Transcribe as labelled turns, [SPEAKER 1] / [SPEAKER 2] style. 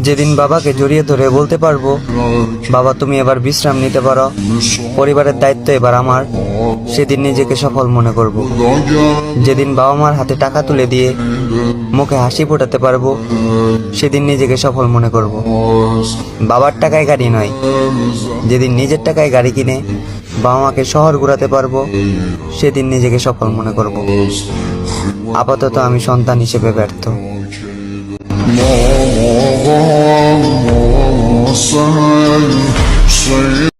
[SPEAKER 1] যেদিন বাবাকে জড়িয়ে ধরে বলতে পারবো, বাবা তুমি এবার বিশ্রাম নিতে পারো, পরিবারের দায়িত্ব এবার আমার, সেদিন নিজেকে সফল মনে করব। যেদিন বাবা মার হাতে টাকা তুলে দিয়ে মুখে হাসি ফোটাতে পারবো, সেদিন নিজেকে সফল মনে করব। বাবার টাকায় গাড়ি নয়, যেদিন নিজের টাকায় গাড়ি কিনে বাবা মাকে শহর ঘোরাতে পারবো, সেদিন নিজেকে সফল মনে করব। আপাতত আমি সন্তান হিসেবে ব্যর্থ।